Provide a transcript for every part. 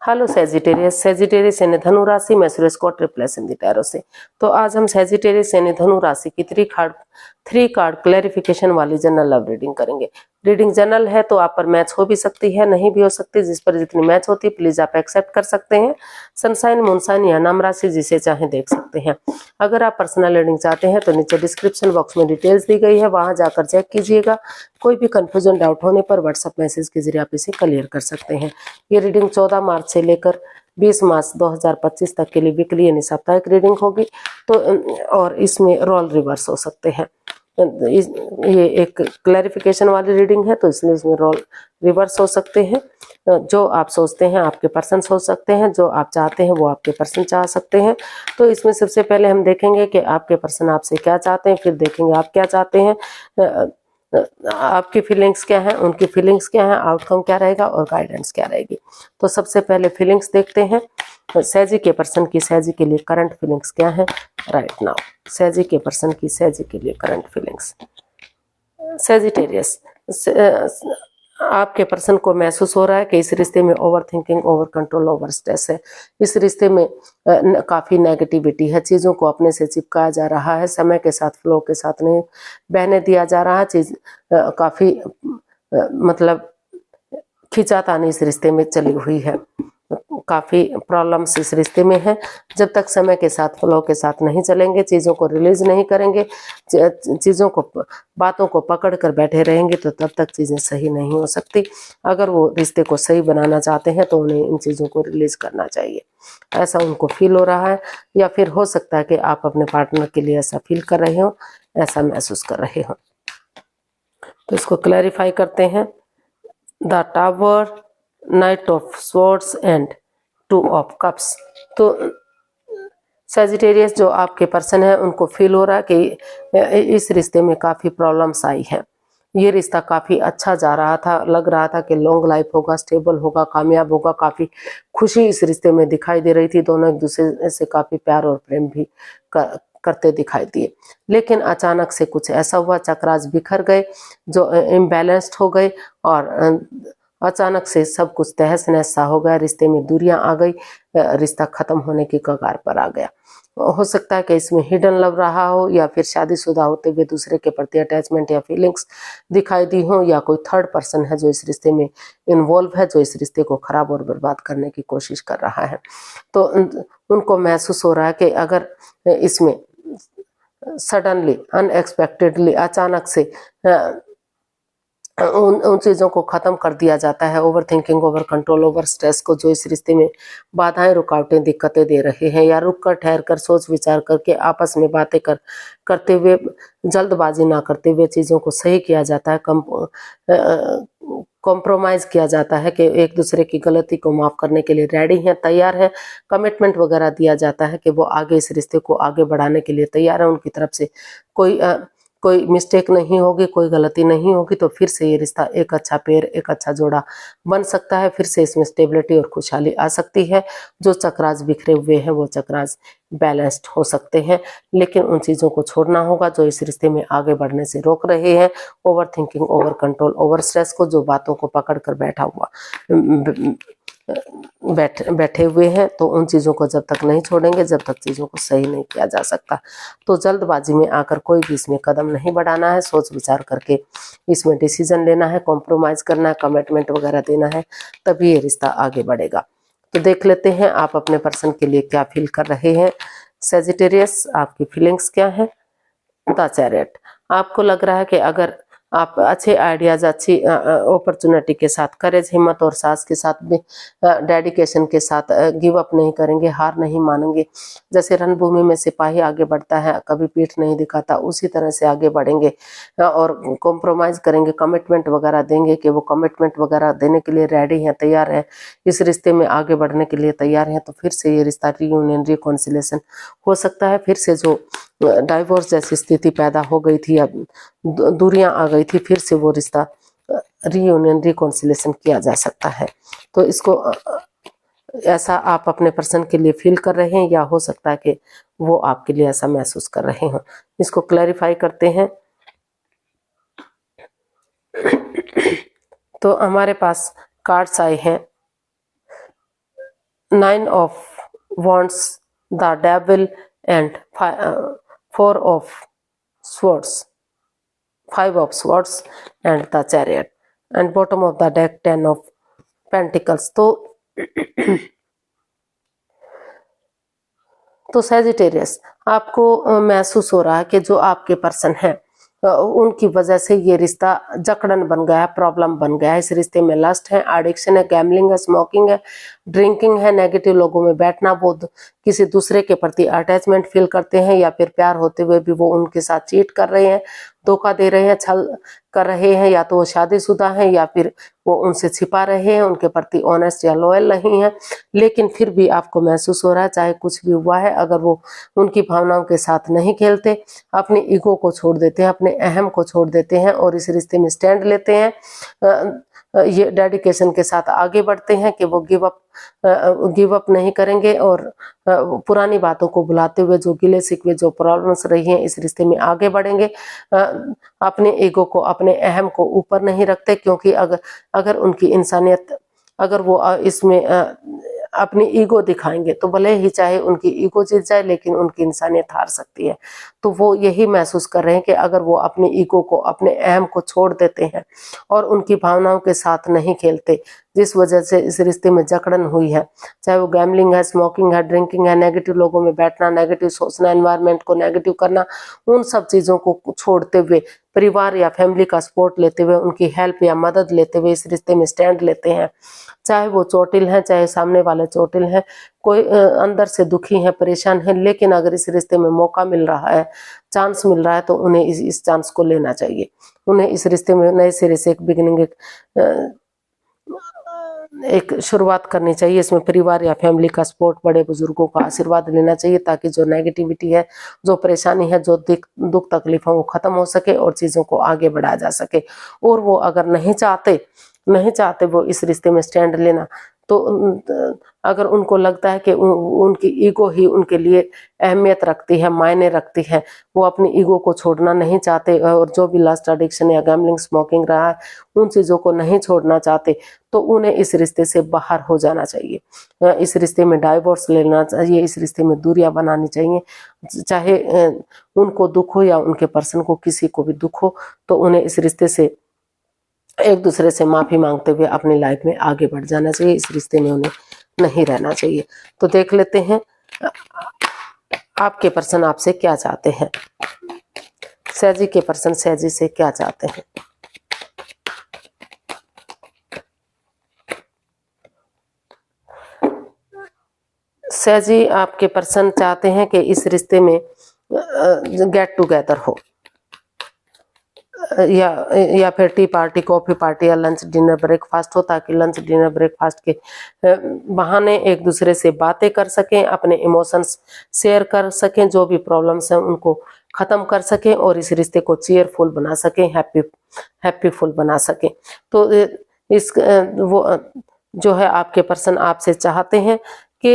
Hello Sagittarius, Sagittarius यानी धनु राशि में सूर्य को रिप्लेस इन द टैरो से। तो आज हम सेजिटेरियस यानी धनु राशि की थ्री कार्ड क्लैरिफिकेशन वाली जनरल लव रीडिंग करेंगे। रीडिंग जनरल है तो आप पर मैच हो भी सकती है, नहीं भी हो सकती। जिस पर जितनी मैच होती है प्लीज आप एक्सेप्ट कर सकते हैं। सनसाइन, मूनसाइन या नाम राशि जिसे चाहे देख सकते हैं। अगर आप पर्सनल रीडिंग चाहते हैं तो नीचे डिस्क्रिप्शन बॉक्स में डिटेल्स दी गई है, वहां जाकर चेक कीजिएगा। कोई भी कंफ्यूजन डाउट होने पर व्हाट्सएप मैसेज के जरिए आप इसे क्लियर कर सकते हैं। ये रीडिंग 14 मार्च से लेकर 20 मार्च 2025 तक के लिए वीकली यानी साप्ताहिक रीडिंग होगी। तो और इसमें रोल रिवर्स हो सकते हैं। ये एक क्लैरिफिकेशन वाली रीडिंग है तो इसलिए इसमें रोल रिवर्स हो सकते हैं। जो आप सोचते हैं आपके पर्सन सोच सकते हैं, जो आप चाहते हैं वो आपके पर्सन चाह सकते हैं। तो इसमें सबसे पहले हम देखेंगे कि आपके पर्सन आपसे क्या चाहते हैं, फिर देखेंगे आप क्या चाहते हैं, आपकी फीलिंग्स क्या है, उनकी फीलिंग्स क्या है, आउटकम क्या रहेगा और गाइडेंस क्या रहेगी। तो सबसे पहले फीलिंग्स देखते हैं। सैजी के पर्सन की सैजी के लिए करंट फीलिंग्स क्या है राइट नाउ। सैजी के पर्सन की सैजी के लिए करंट फीलिंग्स। सैजिटेरियस, आपके पर्सन को महसूस हो रहा है कि इस रिश्ते में over thinking, over control, over stress है। इस रिश्ते में काफ़ी नेगेटिविटी है, चीज़ों को अपने से चिपकाया जा रहा है, समय के साथ फ्लो के साथ नहीं बहने दिया जा रहा है। चीज़ काफ़ी मतलब खिंचातानी इस रिश्ते में चली हुई है, काफ़ी प्रॉब्लम्स इस रिश्ते में है। जब तक समय के साथ फ्लो के साथ नहीं चलेंगे, चीज़ों को रिलीज नहीं करेंगे, चीज़ों को बातों को पकड़ कर बैठे रहेंगे तो तब तक चीज़ें सही नहीं हो सकती। अगर वो रिश्ते को सही बनाना चाहते हैं तो उन्हें इन चीज़ों को रिलीज करना चाहिए, ऐसा उनको फील हो रहा है। या फिर हो सकता है कि आप अपने पार्टनर के लिए ऐसा फील कर रहे हो, ऐसा महसूस कर रहे हो। तो इसको क्लैरिफाई करते हैं। The tower, night of swords and 2 of cups. तो सैजिटेरियस जो आपके पर्सन है उनको फील हो रहा है कि इस रिश्ते में काफ़ी प्रॉब्लम्स आई है। ये रिश्ता काफ़ी अच्छा जा रहा था, लग रहा था कि लॉन्ग लाइफ होगा, स्टेबल होगा, कामयाब होगा, काफ़ी खुशी इस रिश्ते में दिखाई दे रही थी। दोनों एक दूसरे से काफ़ी प्यार और प्रेम भी करते दिखाई दिए। लेकिन अचानक से कुछ ऐसा हुआ, चक्रास बिखर गए, जो इम्बैलेंस्ड हो गए और अचानक से सब कुछ तहस नहस सा हो गया। रिश्ते में दूरियां आ गई, रिश्ता खत्म होने की कगार पर आ गया। हो सकता है कि इसमें हिडन लव रहा हो या फिर शादीशुदा होते हुए दूसरे के प्रति अटैचमेंट या फीलिंग्स दिखाई दी हो, या कोई थर्ड पर्सन है जो इस रिश्ते में इन्वॉल्व है, जो इस रिश्ते को खराब और बर्बाद करने की कोशिश कर रहा है। तो उनको महसूस हो रहा है कि अगर इसमें सडनली, अनएक्सपेक्टेडली, अचानक से उन चीज़ों को ख़त्म कर दिया जाता है, over thinking, over control, over stress को, जो इस रिश्ते में बाधाएं, रुकावटें, दिक्कतें दे रहे हैं, या रुक कर ठहर कर सोच विचार करके आपस में बातें करते हुए, जल्दबाजी ना करते हुए चीज़ों को सही किया जाता है, कॉम्प्रोमाइज़ किया जाता है कि एक दूसरे की गलती को माफ़ करने के लिए रेडी हैं, तैयार है। कमिटमेंट वगैरह दिया जाता है कि वो आगे इस रिश्ते को आगे बढ़ाने के लिए तैयार है। उनकी तरफ से कोई मिस्टेक नहीं होगी, कोई गलती नहीं होगी, तो फिर से ये रिश्ता एक अच्छा पेयर, एक अच्छा जोड़ा बन सकता है। फिर से इसमें स्टेबिलिटी और खुशहाली आ सकती है। जो चक्रास बिखरे हुए हैं वो चक्रास बैलेंस्ड हो सकते हैं, लेकिन उन चीज़ों को छोड़ना होगा जो इस रिश्ते में आगे बढ़ने से रोक रहे हैं। Over thinking, over control, over stress को, जो बातों को पकड़ कर बैठे हुए हैं, तो उन चीज़ों को जब तक नहीं छोड़ेंगे, जब तक चीज़ों को सही नहीं किया जा सकता। तो जल्दबाजी में आकर कोई भी इसमें कदम नहीं बढ़ाना है, सोच विचार करके इसमें डिसीजन लेना है, कॉम्प्रोमाइज़ करना है, कमिटमेंट वगैरह देना है, तभी ये रिश्ता आगे बढ़ेगा। तो देख लेते हैं आप अपने पर्सन के लिए क्या फील कर रहे हैं। सेजिटेरियस, आपकी फीलिंग्स क्या है। द चैरियट, आपको लग रहा है कि अगर आप अच्छे आइडियाज़, अच्छी अपॉर्चुनिटी के साथ, करेज, हिम्मत और साहस के साथ भी, डेडिकेशन के साथ गिव अप नहीं करेंगे, हार नहीं मानेंगे। जैसे रणभूमि में सिपाही आगे बढ़ता है, कभी पीठ नहीं दिखाता, उसी तरह से आगे बढ़ेंगे और कॉम्प्रोमाइज़ करेंगे, कमिटमेंट वगैरह देंगे कि वो कमिटमेंट वगैरह देने के लिए रेडी हैं, तैयार हैं, इस रिश्ते में आगे बढ़ने के लिए तैयार हैं। तो फिर से ये रिश्ता रीयूनियन, रिकॉन्सिलेशन हो सकता है। फिर से जो डाइवोर्स जैसी स्थिति पैदा हो गई थी, अब दूरियां आ गई थी, फिर से वो रिश्ता रीयूनियन, रिकॉन्सिलेशन किया जा सकता है। तो इसको ऐसा आप अपने पर्सन के लिए फील कर रहे हैं, या हो सकता है कि वो आपके लिए ऐसा महसूस कर रहे हो। इसको क्लैरिफाई करते हैं। तो हमारे पास कार्ड्स आए हैं 9 of wands, the devil, and 4 of swords, 5 of swords, and the chariot. And bottom of the deck 10 of pentacles. तो सैजिटेरियस, आपको महसूस हो रहा है कि जो आपके पर्सन है उनकी वजह से ये रिश्ता जकड़न बन गया है, प्रॉब्लम बन गया है। इस रिश्ते में लस्ट है, एडिक्शन है, गैम्बलिंग है, स्मोकिंग है, ड्रिंकिंग है, नेगेटिव लोगों में बैठना, वो किसी दूसरे के प्रति अटैचमेंट फील करते हैं, या फिर प्यार होते हुए भी वो उनके साथ चीट कर रहे हैं, धोखा दे रहे हैं, छल कर रहे हैं, या तो वो शादीशुदा हैं या फिर वो उनसे छिपा रहे हैं, उनके प्रति ऑनेस्ट या लॉयल नहीं है। लेकिन फिर भी आपको महसूस हो रहा है, चाहे कुछ भी हुआ है, अगर वो उनकी भावनाओं के साथ नहीं खेलते, अपनी ईगो को छोड़ देते हैं, अपने अहम को छोड़ देते हैं और इस रिश्ते में स्टैंड लेते हैं, ये डेडिकेशन के साथ आगे बढ़ते हैं कि वो गिव अप नहीं करेंगे और पुरानी बातों को भुलाते हुए, जो गिले शिकवे, जो प्रॉब्लम्स रही हैं, इस रिश्ते में आगे बढ़ेंगे। अपने ईगो को, अपने अहम को ऊपर नहीं रखते, क्योंकि अगर उनकी इंसानियत, अगर वो इसमें अपनी ईगो दिखाएंगे तो भले ही चाहे उनकी ईगो जीत जाए, लेकिन उनकी इंसानियत हार सकती है। तो वो यही महसूस कर रहे हैं कि अगर वो अपनी ईगो को, अपने अहम को छोड़ देते हैं और उनकी भावनाओं के साथ नहीं खेलते, जिस वजह से इस रिश्ते में जकड़न हुई है, चाहे वो गैम्बलिंग है, स्मोकिंग है, ड्रिंकिंग है, नेगेटिव लोगों में बैठना, नेगेटिव सोचना, एनवायरनमेंट को नेगेटिव करना, उन सब चीज़ों को छोड़ते हुए परिवार या फैमिली का सपोर्ट लेते हुए, उनकी हेल्प या मदद लेते हुए इस रिश्ते में स्टैंड लेते हैं। चाहे वो चोटिल हैं, चाहे सामने वाले चोटिल हैं, कोई अंदर से दुखी है, परेशान है, लेकिन अगर इस रिश्ते में मौका मिल रहा है, चांस मिल रहा है, तो उन्हें इस चांस को लेना चाहिए। उन्हें इस रिश्ते में नए सिरे से एक बिगिनिंग, एक शुरुआत करनी चाहिए। इसमें परिवार या फैमिली का सपोर्ट, बड़े बुजुर्गों का आशीर्वाद लेना चाहिए, ताकि जो नेगेटिविटी है, जो परेशानी है, जो दुख तकलीफ है, वो खत्म हो सके और चीज़ों को आगे बढ़ाया जा सके। और वो अगर नहीं चाहते वो इस रिश्ते में स्टैंड लेना, तो अगर उनको लगता है कि उनकी ईगो ही उनके लिए अहमियत रखती है, मायने रखती है, वो अपनी ईगो को छोड़ना नहीं चाहते, और जो भी लास्ट एडिक्शन या गैम्बलिंग, स्मोकिंग रहा है, उन चीज़ों को नहीं छोड़ना चाहते, तो उन्हें इस रिश्ते से बाहर हो जाना चाहिए। इस रिश्ते में डाइवोर्स लेना चाहिए, इस रिश्ते में दूरियां बनानी चाहिए। चाहे उनको दुख हो या उनके पर्सन को किसी को भी दुख हो, तो उन्हें इस रिश्ते से एक दूसरे से माफी मांगते हुए अपनी लाइफ में आगे बढ़ जाना चाहिए। इस रिश्ते में उन्हें नहीं रहना चाहिए। तो देख लेते हैं आपके पर्सन आपसे क्या चाहते हैं। सैजी के पर्सन सैजी से क्या चाहते हैं। सैजी, आपके पर्सन चाहते हैं कि इस रिश्ते में गेट टुगेदर हो, या फिर टी पार्टी, कॉफी पार्टी या लंच डिनर ब्रेकफास्ट हो, ताकि लंच डिनर ब्रेकफास्ट के बहाने एक दूसरे से बातें कर सकें, अपने इमोशंस शेयर कर सकें, जो भी प्रॉब्लम्स हैं उनको ख़त्म कर सकें और इस रिश्ते को चीयरफुल बना सकें, हैप्पीफुल बना सकें। तो इस वो जो है आपके पर्सन आपसे चाहते हैं कि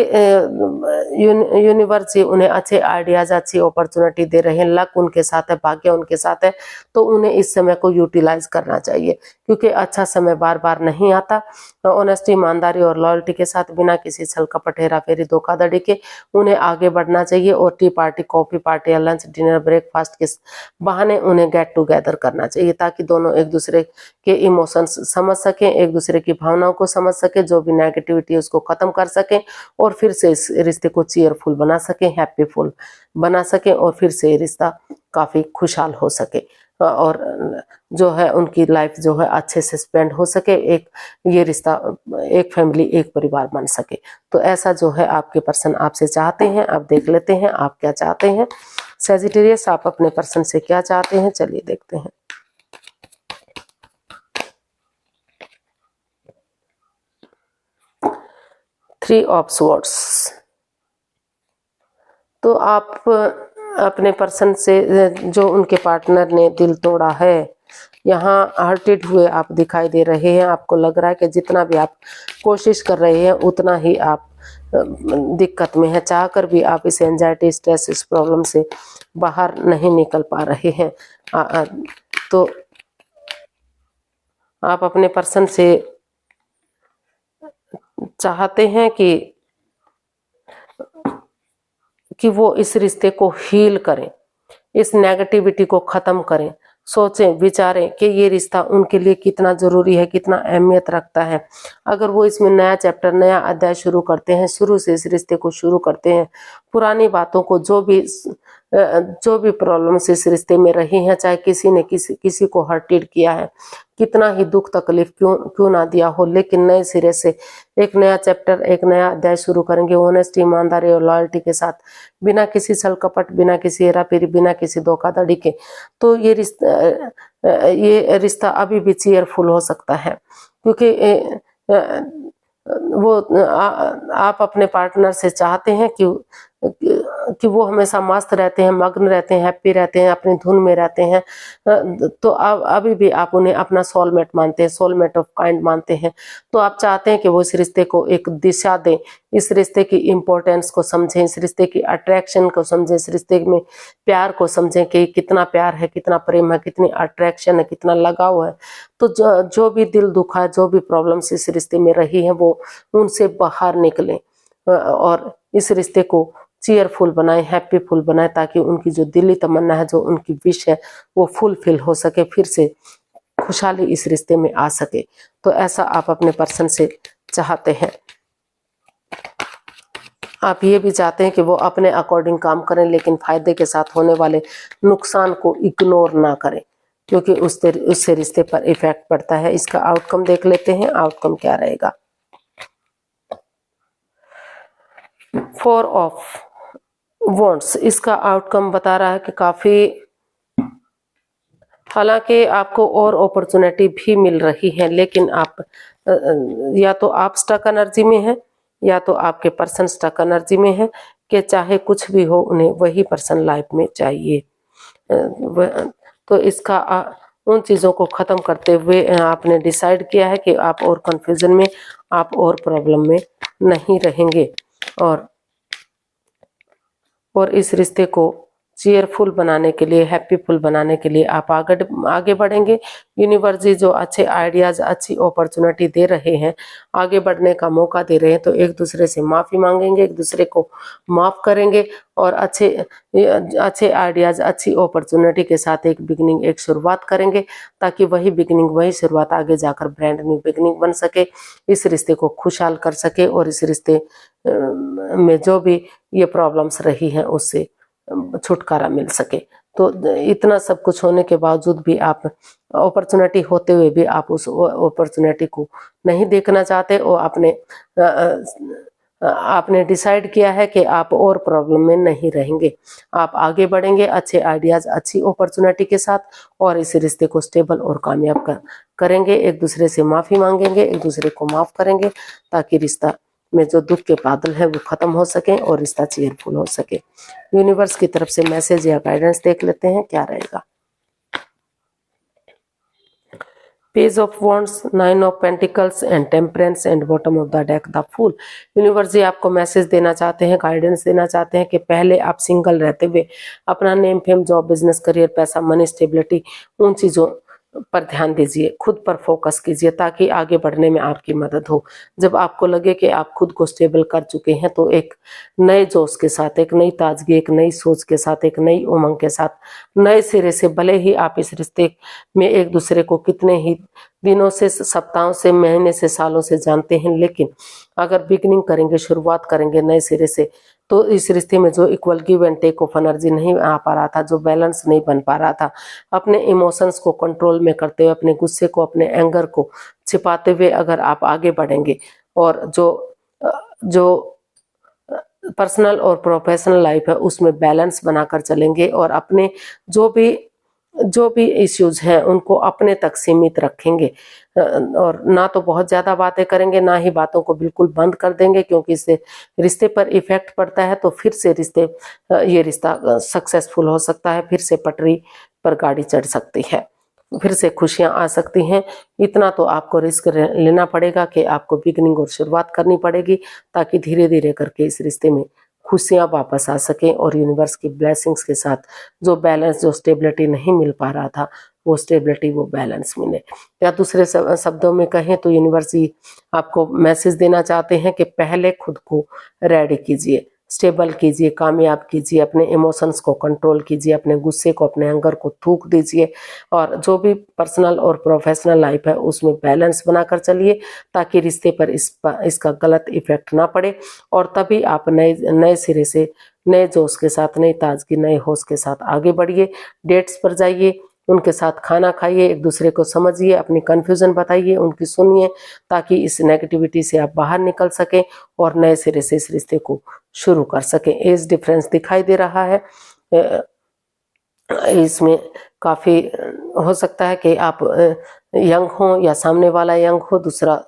यूनिवर्स जी उन्हें अच्छे आइडियाज, अच्छी अपॉर्चुनिटी दे रहे हैं, लक उनके साथ है, भाग्य उनके साथ है, तो उन्हें इस समय को यूटिलाइज करना चाहिए, क्योंकि अच्छा समय बार बार नहीं आता। ऑनेस्टी, ईमानदारी और लॉयल्टी के साथ, बिना किसी छल कपट, हेरा फेरी, धोखाधड़ी के उन्हें आगे बढ़ना चाहिए और टी पार्टी, कॉफी पार्टी या लंच डिनर ब्रेकफास्ट के बहाने उन्हें गेट टुगेदर करना चाहिए, ताकि दोनों एक दूसरे के इमोशंस समझ सकें, एक दूसरे की भावनाओं को समझ सकें, जो भी नेगेटिविटी है उसको खत्म कर सकें और फिर से इस रिश्ते को चीयरफुल बना सकें, हैप्पीफुल बना सकें और फिर से ये रिश्ता काफ़ी खुशहाल हो सके और जो है उनकी लाइफ जो है अच्छे से स्पेंड हो सके, एक ये रिश्ता, एक फैमिली, एक परिवार बन सके। तो ऐसा जो है आपके पर्सन आपसे चाहते हैं। आप देख लेते हैं आप क्या चाहते हैं। सैजिटेरियस, आप अपने पर्सन से क्या चाहते हैं, चलिए देखते हैं। Three of swords. तो आप अपने पर्सन से, जो उनके पार्टनर ने दिल तोड़ा है, यहाँ हर्टेड हुए आप दिखाई दे रहे हैं। आपको लग रहा है कि जितना भी आप कोशिश कर रहे हैं उतना ही आप दिक्कत में है, चाहकर भी आप इस एंजाइटी, स्ट्रेस, इस प्रॉब्लम से बाहर नहीं निकल पा रहे हैं। तो आप अपने पर्सन से चाहते हैं कि कि वो इस रिश्ते को हील करें, इस नेगेटिविटी को खत्म करें, सोचें विचारें कि ये रिश्ता उनके लिए कितना जरूरी है, कितना अहमियत रखता है। अगर वो इसमें नया चैप्टर, नया अध्याय शुरू करते हैं, शुरू से इस रिश्ते को शुरू करते हैं, पुरानी बातों को, जो भी प्रॉब्लम्स इस रिश्ते में रही हैं, चाहे किसी ने किसी को हर्टेड किया है, कितना ही दुख तकलीफ क्यों ना दिया हो, लेकिन नए सिरे से एक नया चैप्टर, एक नया अध्याय शुरू करेंगे, ऑनेस्टी, ईमानदारी और लॉयल्टी के साथ, बिना किसी छल कपट, बिना किसी हेराफेरी, बिना किसी धोखाधड़ी के, तो ये रिश्ता अभी भी चीयरफुल हो सकता है। क्योंकि आप अपने पार्टनर से चाहते हैं कि वो हमेशा मस्त रहते हैं, मग्न रहते हैं, हैप्पी रहते हैं, अपनी धुन में रहते हैं, तो अभी भी आप उन्हें अपना सोलमेट मानते हैं, सोलमेट ऑफ काइंड मानते हैं। तो आप चाहते हैं कि वो इस रिश्ते को एक दिशा दें, इस रिश्ते की इम्पोर्टेंस को समझें, इस रिश्ते की अट्रैक्शन को समझें, इस रिश्ते में प्यार को समझें कि कितना प्यार है, कितना प्रेम है, कितनी अट्रैक्शन है, कितना लगाव है। तो जो भी दिल दुखा, जो भी प्रॉब्लम्स इस रिश्ते में रही है, वो उनसे बाहर निकलें और इस रिश्ते को चीयरफुल बनाए, हैप्पीफुल बनाए, ताकि उनकी जो दिली तमन्ना है, जो उनकी विश है, वो फुलफिल हो सके, फिर से खुशहाली इस रिश्ते में आ सके। तो ऐसा आप अपने पर्सन से चाहते हैं। आप ये भी चाहते हैं कि वो अपने अकॉर्डिंग काम करें, लेकिन फायदे के साथ होने वाले नुकसान को इग्नोर ना करें, क्योंकि उससे रिश्ते पर इफेक्ट पड़ता है। इसका आउटकम देख लेते हैं, आउटकम क्या रहेगा। 4 ऑफ वॉन्ड्स, इसका आउटकम बता रहा है कि काफी, हालांकि आपको और अपॉर्चुनिटी भी मिल रही है, लेकिन आप या तो आप स्टक एनर्जी में हैं, या तो आपके पर्सन स्टक एनर्जी में है, कि चाहे कुछ भी हो, उन्हें वही पर्सन लाइफ में चाहिए। तो इसका उन चीज़ों को ख़त्म करते हुए आपने डिसाइड किया है कि आप और कन्फ्यूजन में, आप और प्रॉब्लम में नहीं रहेंगे, और इस रिश्ते को चीयरफुल बनाने के लिए, हैप्पीफुल बनाने के लिए आप आगे बढ़ेंगे। यूनिवर्स जी जो अच्छे आइडियाज, अच्छी अपॉर्चुनिटी दे रहे हैं, आगे बढ़ने का मौका दे रहे हैं, तो एक दूसरे से माफ़ी मांगेंगे, एक दूसरे को माफ़ करेंगे, और अच्छे आइडियाज, अच्छी अपॉर्चुनिटी के साथ एक बिगनिंग, एक शुरुआत करेंगे, ताकि वही बिगनिंग, वही शुरुआत आगे जाकर ब्रांड न्यू बिगनिंग बन सके, इस रिश्ते को खुशहाल कर सके, और इस रिश्ते में जो भी ये प्रॉब्लम्स रही हैं उससे छुटकारा मिल सके। तो इतना सब कुछ होने के बावजूद भी आप, अपॉर्चुनिटी होते हुए भी आप उस अपॉर्चुनिटी को नहीं देखना चाहते, और आपने डिसाइड किया है कि आप और प्रॉब्लम में नहीं रहेंगे, आप आगे बढ़ेंगे अच्छे आइडियाज, अच्छी अपॉर्चुनिटी के साथ, और इस रिश्ते को स्टेबल और कामयाब करेंगे। एक दूसरे से माफ़ी मांगेंगे, एक दूसरे को माफ़ करेंगे, ताकि रिश्ता में जो दुख के बादल है वो खत्म हो सके और रिश्ता चीयरफुल हो सके। यूनिवर्स की तरफ से मैसेज या गाइडेंस देख लेते हैं, क्या रहेगा। Page of wands, 9 of pentacles and temperance and bottom of the deck the fool. Universe ji आपको मैसेज देना चाहते हैं, गाइडेंस देना चाहते हैं कि पहले आप सिंगल रहते हुए अपना name, fame, job, business, career, पैसा, मनी, स्टेबिलिटी, उन चीज़ों पर ध्यान दीजिए, खुद पर फोकस कीजिए, ताकि आगे बढ़ने में आपकी मदद हो। जब आपको लगे कि आप खुद को स्टेबल कर चुके हैं, तो एक नए जोश के साथ, एक नई ताजगी, एक नई सोच के साथ, एक नई उमंग के साथ, नए सिरे से, भले ही आप इस रिश्ते में एक दूसरे को कितने ही दिनों से, सप्ताहों से, महीने से, सालों से जानते हैं, लेकिन अगर बिगनिंग करेंगे, शुरुआत करेंगे नए सिरे से, तो इस रिश्ते में जो equal give and take of energy नहीं आ पा रहा था, जो बैलेंस नहीं बन पा रहा था, अपने इमोशंस को कंट्रोल में करते हुए, अपने गुस्से को, अपने एंगर को छिपाते हुए अगर आप आगे बढ़ेंगे, और जो पर्सनल और प्रोफेशनल लाइफ है उसमें बैलेंस बनाकर चलेंगे, और अपने जो भी इश्यूज हैं उनको अपने तक सीमित रखेंगे, और ना तो बहुत ज़्यादा बातें करेंगे, ना ही बातों को बिल्कुल बंद कर देंगे, क्योंकि इससे रिश्ते पर इफेक्ट पड़ता है। तो फिर से ये रिश्ता सक्सेसफुल हो सकता है, फिर से पटरी पर गाड़ी चढ़ सकती है, फिर से खुशियां आ सकती हैं। इतना तो आपको रिस्क लेना पड़ेगा कि आपको बिगनिंग और शुरुआत करनी पड़ेगी, ताकि धीरे धीरे करके इस रिश्ते में खुशियां वापस आ सकें, और यूनिवर्स की ब्लेसिंग्स के साथ जो बैलेंस, जो स्टेबिलिटी नहीं मिल पा रहा था, वो स्टेबिलिटी, वो बैलेंस मिले। या दूसरे शब्दों में कहें तो यूनिवर्स ही आपको मैसेज देना चाहते हैं कि पहले खुद को रेडी कीजिए, स्टेबल कीजिए, कामयाब कीजिए, अपने इमोशंस को कंट्रोल कीजिए, अपने गुस्से को, अपने एंगर को थूक दीजिए और जो भी पर्सनल और प्रोफेशनल लाइफ है उसमें बैलेंस बनाकर चलिए ताकि रिश्ते पर इसका गलत इफेक्ट ना पड़े और तभी आप नए सिरे से, नए जोश के साथ, नई ताजगी, नए होश के साथ आगे बढ़िए। डेट्स पर जाइए, उनके साथ खाना खाइए, एक दूसरे को समझिए, अपनी कन्फ्यूजन बताइए, उनकी सुनिए ताकि इस नेगेटिविटी से आप बाहर निकल सकें और नए सिरे से इस रिश्ते को शुरू कर सकें। एज डिफरेंस दिखाई दे रहा है, इसमें काफ़ी हो सकता है कि आप यंग हो या सामने वाला यंग हो, दूसरा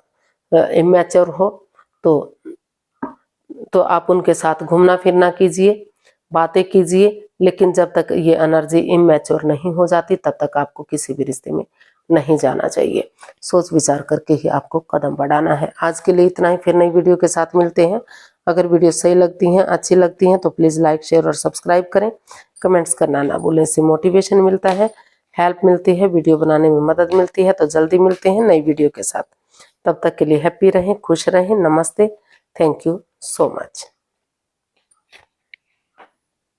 इमैच्योर हो, तो आप उनके साथ घूमना फिरना कीजिए, बातें कीजिए, लेकिन जब तक ये एनर्जी इमैच्योर नहीं हो जाती तब तक आपको किसी भी रिश्ते में नहीं जाना चाहिए। सोच विचार करके ही आपको कदम बढ़ाना है। आज के लिए इतना ही, फिर नई वीडियो के साथ मिलते हैं। अगर वीडियो सही लगती हैं, अच्छी लगती हैं तो प्लीज़ लाइक, शेयर और सब्सक्राइब करें। कमेंट्स करना ना भूलें, इससे मोटिवेशन मिलता है, हेल्प मिलती है, वीडियो बनाने में मदद मिलती है। तो जल्दी मिलते हैं नई वीडियो के साथ। तब तक के लिए हैप्पी रहें, खुश रहें। नमस्ते, थैंक यू सो मच।